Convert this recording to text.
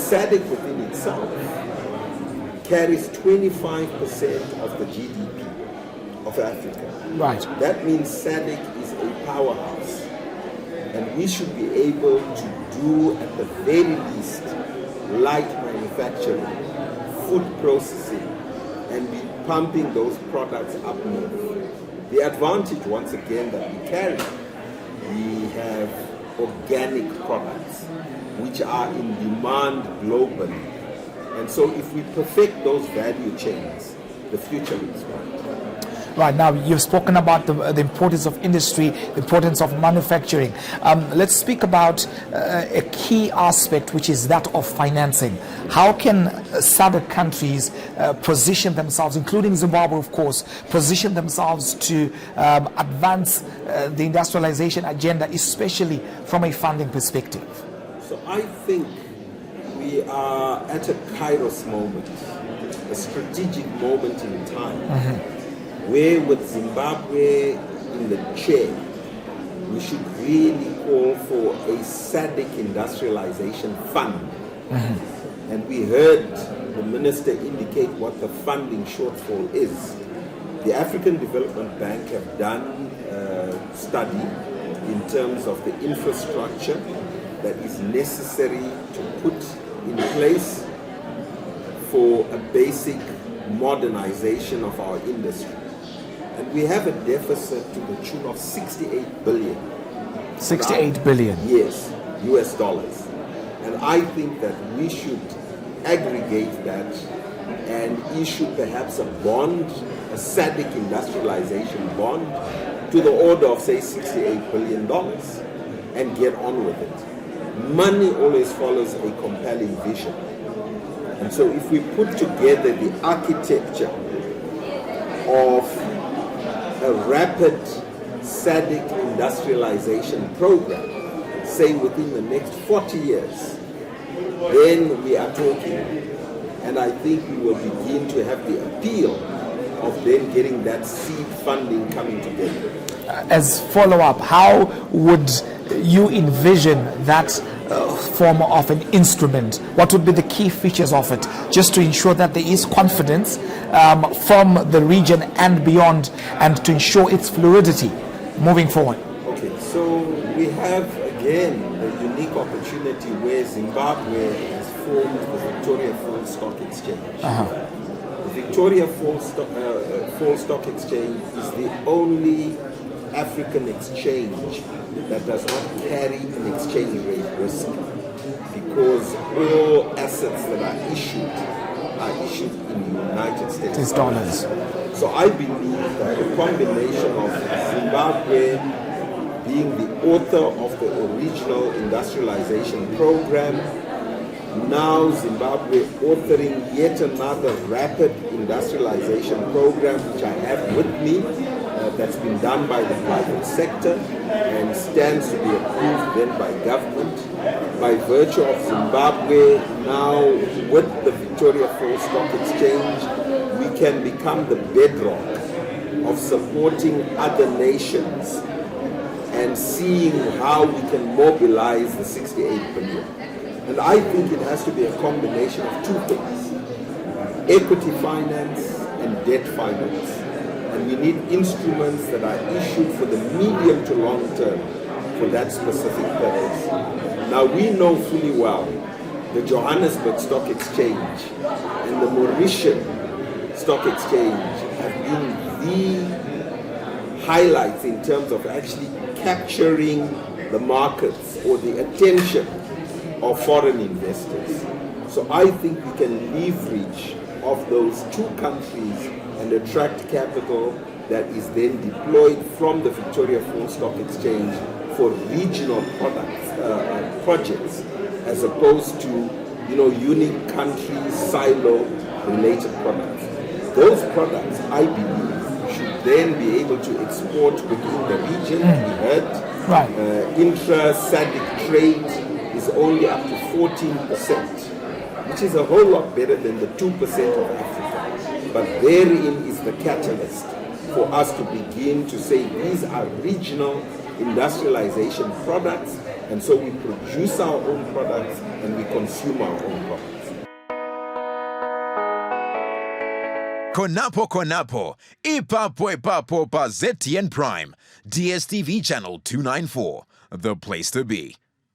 SADC within itself carries 25% of the GDP of Africa. Right. That means SADC is a powerhouse. And we should be able to do, at the very least, light manufacturing, food processing, and be pumping those products up north. The advantage, once again, that we carry, we have organic products which are in demand globally. And so if we perfect those value chains, the future is bright. Right, now you've spoken about the importance of industry, the importance of manufacturing. Let's speak about a key aspect, which is that of financing. How can SADC countries position themselves, including Zimbabwe, of course, position themselves to advance the industrialization agenda, especially from a funding perspective? So I think we are at a kairos moment, a strategic moment in time, where with Zimbabwe in the chair, we should really call for a SADC industrialization fund. And we heard the minister indicate what the funding shortfall is. The African Development Bank have done a study in terms of the infrastructure that is necessary to put in place for a basic modernization of our industry. And we have a deficit to the tune of 68 billion. 68 billion? Yes, US dollars. And I think that we should aggregate that and issue perhaps a bond, a SADC industrialization bond, to the order of, say, $68 billion, and get on with it. Money always follows a compelling vision. And so if we put together the architecture of a rapid SADC industrialization program, say within the next 40 years, then we are talking. And I think we will begin to have the appeal of then getting that seed funding coming together. As follow-up, how would you envision that form of an instrument? What would be the key features of it, just to ensure that there is confidence from the region and beyond, and to ensure its fluidity moving forward? Okay, so we have again the unique opportunity where Zimbabwe has formed the Victoria Falls Stock Exchange. The Victoria Falls Stock Exchange is the only African exchange that does not carry an exchange rate risk, because all assets that are issued in the United States dollars. So I believe that a combination of Zimbabwe being the author of the original industrialization program, now Zimbabwe authoring yet another rapid industrialization program, which I have with me, that's been done by the private sector and stands to be approved then by government. By virtue of Zimbabwe now with the Victoria Falls Stock Exchange, we can become the bedrock of supporting other nations and seeing how we can mobilize the 68 billion. And I think it has to be a combination of two things: equity finance and debt finance. And we need instruments that are issued for the medium to long term for that specific purpose. Now we know fully well the Johannesburg Stock Exchange and the Mauritian Stock Exchange have been the highlights in terms of actually capturing the markets or the attention of foreign investors. So I think we can leverage off those two countries and attract capital that is then deployed from the Victoria Falls Stock Exchange for regional projects, as opposed to unique country silo related products. Those products, I believe, should then be able to export within the region. We heard intra-SADC trade is only up to 14%, which is a whole lot better than the 2% of Africa. But therein is the catalyst for us to begin to say these are regional industrialization products, and so we produce our own products and we consume our own products. Konapo, ipapo pa ZTN Prime, DSTV channel 294, the place to be.